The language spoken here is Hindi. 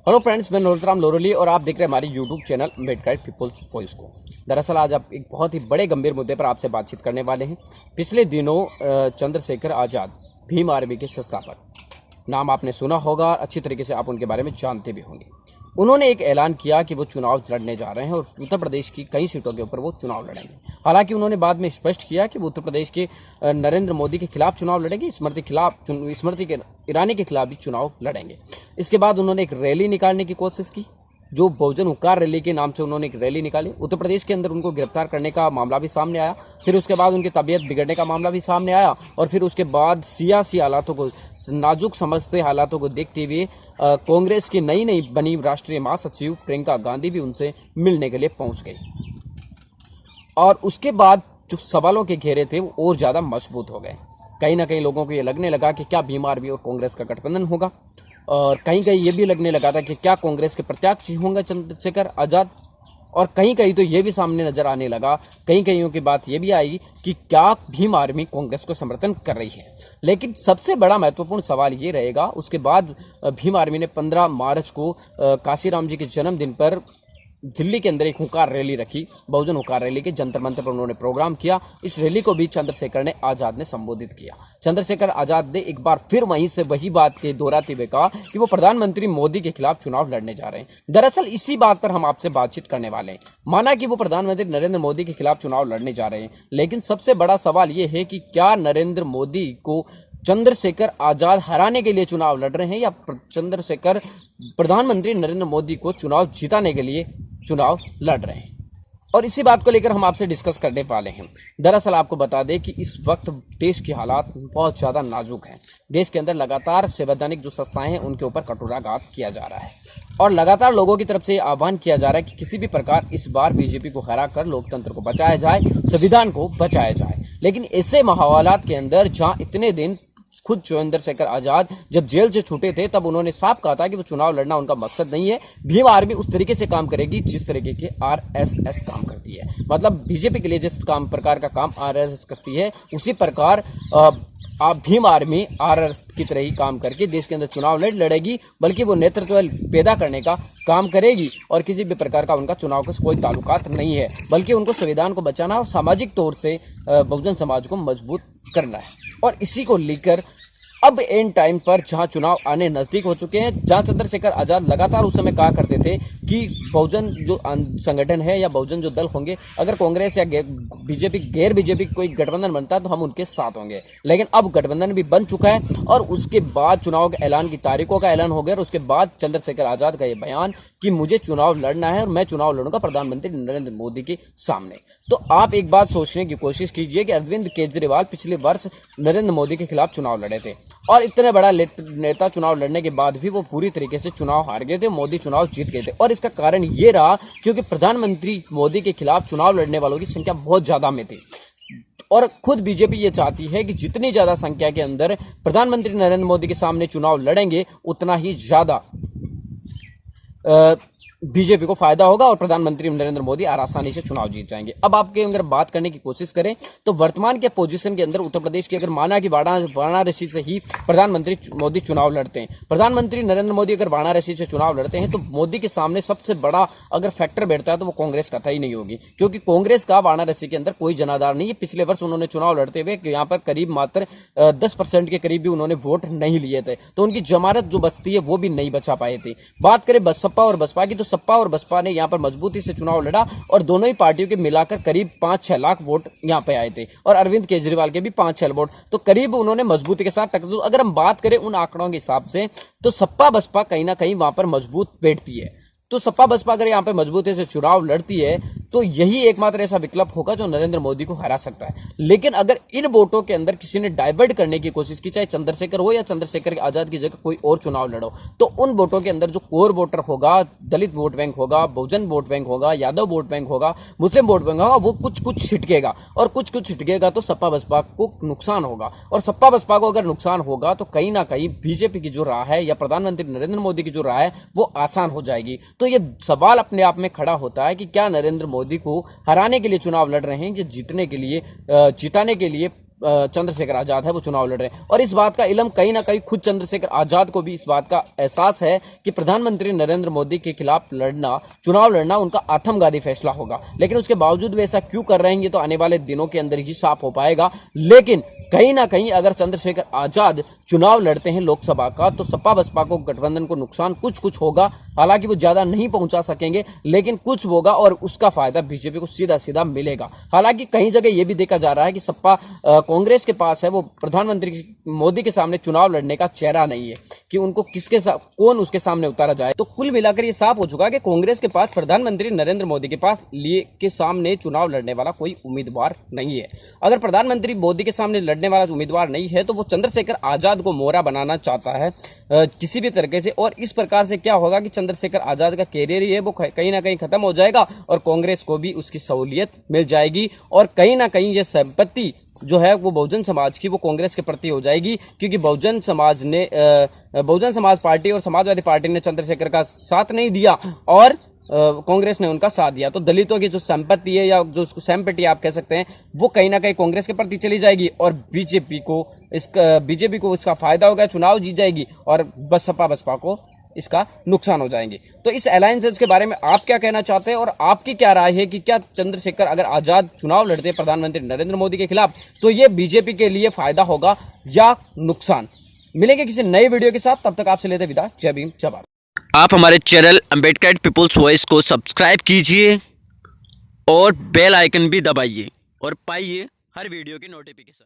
हेलो फ्रेंड्स, मैं नरोत्तम लोरोली और आप देख रहे हैं हमारी YouTube channel Ambedkar people's voice को। दरअसल आज आप एक बहुत ही बड़े गंभीर मुद्दे पर आपसे बातचीत करने वाले हैं। पिछले दिनों चंद्रशेखर आज़ाद, भीम आर्मी के संस्थापक, नाम आपने सुना होगा, अच्छी तरीके से आप उनके बारे में जानते भी होंगे। उन्होंने एक ऐलान किया कि वो चुनाव लड़ने जा रहे हैं और उत्तर प्रदेश की कई सीटों के ऊपर वो चुनाव लड़ेंगे। हालांकि उन्होंने बाद में स्पष्ट किया कि वो उत्तर प्रदेश के नरेंद्र मोदी के खिलाफ चुनाव लड़ेंगे, स्मृति ईरानी के खिलाफ भी चुनाव लड़ेंगे। इसके बाद उन्होंने एक रैली निकालने की कोशिश की, जो बहुजन हुंकार रैली के नाम से उन्होंने एक रैली निकाली। उत्तर प्रदेश के अंदर उनको गिरफ्तार करने का मामला भी सामने आया, फिर उसके बाद उनकी तबीयत बिगड़ने का मामला भी सामने आया और फिर उसके बाद सियासी हालातों को, नाजुक समझते हालातों को देखते हुए कांग्रेस की नई बनी राष्ट्रीय महासचिव प्रियंका गांधी भी उनसे मिलने के लिए पहुंच गई और उसके बाद जो सवालों के घेरे थे वो और ज़्यादा मजबूत हो गए। कहीं ना कहीं लोगों को ये लगने लगा कि क्या भीम आर्मी और कांग्रेस का गठबंधन होगा, और कहीं कहीं ये भी लगने लगा था कि क्या कांग्रेस के प्रत्याशी होंगे चंद्रशेखर आज़ाद, और कहीं कहीं तो ये भी सामने नजर आने लगा, कहीं कहीं की बात ये भी आई कि क्या भीम आर्मी कांग्रेस को समर्थन कर रही है। लेकिन सबसे बड़ा महत्वपूर्ण सवाल ये रहेगा, उसके बाद भीम आर्मी ने 15 मार्च को काशीराम जी के जन्मदिन पर दिल्ली के अंदर एक हुंकार रैली रखी, बहुजन हुंकार रैली के जंतर मंतर पर उन्होंने प्रोग्राम किया। इस रैली को भी चंद्रशेखर आज़ाद ने संबोधित किया। चंद्रशेखर आज़ाद ने एक बार फिर वहीं से वही बात के दोहराते हुए कहा कि वो प्रधानमंत्री मोदी के खिलाफ चुनाव लड़ने जा रहे हैं। दरअसल इसी बात पर हम आपसे बातचीत करने वाले हैं। माना कि वो प्रधानमंत्री नरेंद्र मोदी के खिलाफ चुनाव लड़ने जा रहे हैं, लेकिन सबसे बड़ा सवाल ये है कि क्या नरेंद्र मोदी को चंद्रशेखर आज़ाद हराने के लिए चुनाव लड़ रहे हैं या चंद्रशेखर प्रधानमंत्री नरेंद्र मोदी को चुनाव जिताने के लिए चुनाव लड़ रहे हैं। और इसी बात को लेकर हम आपसे डिस्कस करने वाले हैं। दरअसल आपको बता दें कि इस वक्त देश के हालात बहुत ज़्यादा नाजुक हैं। देश के अंदर लगातार संवैधानिक जो संस्थाएं हैं उनके ऊपर कटोराघात किया जा रहा है और लगातार लोगों की तरफ से आह्वान किया जा रहा है कि किसी भी प्रकार इस बार बीजेपी को हरा कर लोकतंत्र को बचाया जाए, संविधान को बचाया जाए। लेकिन ऐसे माहौलात के अंदर जहाँ इतने दिन खुद चंद्रशेखर आज़ाद जब जेल से छूटे थे तब उन्होंने साफ कहा था कि वो चुनाव लड़ना उनका मकसद नहीं है। भीम आर्मी उस तरीके से काम करेगी जिस तरीके के आरएसएस काम करती है, मतलब बीजेपी के लिए जिस प्रकार का काम आरएसएस करती है उसी प्रकार भीम आर्मी आरएसएस की तरह ही काम करके देश के अंदर चुनाव लड़ेगी, बल्कि वो नेतृत्व पैदा करने का काम करेगी और किसी भी प्रकार का उनका चुनाव का कोई ताल्लुकात नहीं है, बल्कि उनको संविधान को बचाना और सामाजिक तौर से बहुजन समाज को मजबूत करना है। और इसी को लेकर अब एंड टाइम पर जहां चुनाव आने नजदीक हो चुके हैं, जहां चंद्रशेखर आज़ाद लगातार उस समय कहा करते थे कि बहुजन जो संगठन है या बहुजन जो दल होंगे, अगर कांग्रेस या बीजेपी गैर बीजेपी कोई गठबंधन बनता है तो हम उनके साथ होंगे। लेकिन अब गठबंधन भी बन चुका है और उसके बाद चुनाव के ऐलान की तारीखों का ऐलान हो गया और उसके बाद चंद्रशेखर आज़ाद का ये बयान कि मुझे चुनाव लड़ना है और मैं चुनाव लड़ूंगा प्रधानमंत्री नरेंद्र मोदी के सामने। तो आप एक बात सोचने की कोशिश कीजिए कि अरविंद केजरीवाल पिछले वर्ष नरेंद्र मोदी के खिलाफ चुनाव लड़े थे और इतने बड़ा नेता चुनाव लड़ने के बाद भी वो पूरी तरीके से चुनाव हार गए थे, मोदी चुनाव जीत गए थे। और इसका कारण ये रहा क्योंकि प्रधानमंत्री मोदी के खिलाफ चुनाव लड़ने वालों की संख्या बहुत ज्यादा में थी और खुद बीजेपी ये चाहती है कि जितनी ज्यादा संख्या के अंदर प्रधानमंत्री नरेंद्र मोदी के सामने चुनाव लड़ेंगे उतना ही ज्यादा बीजेपी को फायदा होगा और प्रधानमंत्री नरेंद्र मोदी आसानी से चुनाव जीत जाएंगे। अब आपके अगर बात करने की कोशिश करें तो वर्तमान के पोजीशन के अंदर उत्तर प्रदेश की अगर माना कि वाराणसी से ही प्रधानमंत्री मोदी चुनाव लड़ते हैं, प्रधानमंत्री नरेंद्र मोदी अगर वाराणसी से चुनाव लड़ते हैं तो मोदी के सामने सबसे बड़ा अगर फैक्टर बैठता है तो वो कांग्रेस का ही नहीं होगी, क्योंकि कांग्रेस का वाराणसी के अंदर कोई जनाधार नहीं है। पिछले वर्ष उन्होंने चुनाव लड़ते हुए यहाँ पर करीब मात्र 10% के करीब भी उन्होंने वोट नहीं लिए थे, तो उनकी जमानत जो बचती है वो भी नहीं बचा पाए थे। बात करें बसपा और बसपा की, तो सपा और बसपा ने यहां पर मजबूती से चुनाव लड़ा और दोनों ही पार्टियों के मिलाकर करीब 5-6 लाख वोट यहां पे आए थे और अरविंद केजरीवाल के भी 5-6 वोट, तो करीब उन्होंने मजबूती के साथ टक्कर। अगर हम बात करें उन आंकड़ों के हिसाब से तो सपा बसपा कहीं ना कहीं वहां पर मजबूत बैठती है। तो सपा बसपा अगर यहां पे मजबूती से चुनाव लड़ती है तो यही एकमात्र ऐसा विकल्प होगा जो नरेंद्र मोदी को हरा सकता है। लेकिन अगर इन वोटों के अंदर किसी ने डाइवर्ट करने की कोशिश की, चाहे चंद्रशेखर हो या चंद्रशेखर आजाद की जगह कोई और चुनाव लड़ो, तो उन वोटों के अंदर जो कोर वोटर होगा, दलित वोट बैंक होगा, बहुजन वोट बैंक होगा, यादव वोट बैंक होगा, मुस्लिम वोट बैंक होगा, वो कुछ छिटकेगा और कुछ छिटकेगा तो सपा बसपा को नुकसान होगा। और सपा बसपा को अगर नुकसान होगा तो कहीं ना कहीं बीजेपी की जो राह है या प्रधानमंत्री नरेंद्र मोदी की जो राह है वो आसान हो जाएगी। तो ये सवाल अपने आप में खड़ा होता है कि क्या नरेंद्र मोदी को हराने के लिए चुनाव लड़ रहे हैं या जीतने के लिए जिताने के लिए चंद्रशेखर आजाद है वो चुनाव लड़ रहे हैं। और इस बात का इल्म कहीं ना कहीं खुद चंद्रशेखर आजाद को भी इस बात का एहसास है कि प्रधानमंत्री नरेंद्र मोदी के खिलाफ चुनाव लड़ना उनका आत्मघाती फैसला होगा। लेकिन उसके बावजूद वे ऐसा क्यों कर रहे हैं ये तो आने वाले दिनों के अंदर ही साफ हो पाएगा। लेकिन कहीं ना कहीं अगर चंद्रशेखर आजाद चुनाव लड़ते हैं लोकसभा का तो सपा बसपा को, गठबंधन को नुकसान कुछ होगा। हालांकि वो ज्यादा नहीं पहुंचा सकेंगे लेकिन कुछ होगा और उसका फायदा बीजेपी को सीधा सीधा मिलेगा। हालांकि कई जगह यह भी देखा जा रहा है कि सपा कांग्रेस के पास है वो प्रधानमंत्री मोदी के सामने चुनाव लड़ने का चेहरा नहीं है कि उनको कौन उसके सामने उतारा जाए। तो कुल मिलाकर ये साफ हो चुका है कि कांग्रेस के पास प्रधानमंत्री नरेंद्र मोदी के सामने चुनाव लड़ने वाला कोई उम्मीदवार नहीं है। अगर प्रधानमंत्री मोदी के सामने लड़ने वाला उम्मीदवार नहीं है तो वो चंद्रशेखर आजाद को मोहरा बनाना चाहता है किसी भी तरीके से। और इस प्रकार से क्या होगा कि चंद्रशेखर आजाद का कैरियर ही है वो कहीं ना कहीं खत्म हो जाएगा और कांग्रेस को भी उसकी सहूलियत मिल जाएगी। और कहीं ना कहीं ये संपत्ति जो है वो बहुजन समाज की वो कांग्रेस के प्रति हो जाएगी, क्योंकि बहुजन समाज पार्टी और समाजवादी पार्टी ने चंद्रशेखर का साथ नहीं दिया और कांग्रेस ने उनका साथ दिया। तो दलितों की जो संपत्ति है या जो उसको सैम्पटी आप कह सकते हैं वो कहीं ना कहीं कांग्रेस के प्रति चली जाएगी और बीजेपी को इसका फायदा होगा, चुनाव जीत जाएगी और सपा बसपा को इसका नुकसान हो जाएंगे। तो इस अलायंसेस के बारे में आप क्या कहना चाहते हैं और आपकी क्या राय है कि क्या चंद्रशेखर अगर आजाद चुनाव लड़ते हैं प्रधानमंत्री नरेंद्र मोदी के खिलाफ तो ये बीजेपी के लिए फायदा होगा या नुकसान? मिलेंगे किसी नए वीडियो के साथ, तब तक आपसे लेते विदा। जय भीम जय भारत। आप हमारे चैनल अम्बेडकर पीपुल्स वॉइस को सब्सक्राइब कीजिए और बेल आइकन भी दबाइए और पाइए हर वीडियो की नोटिफिकेशन।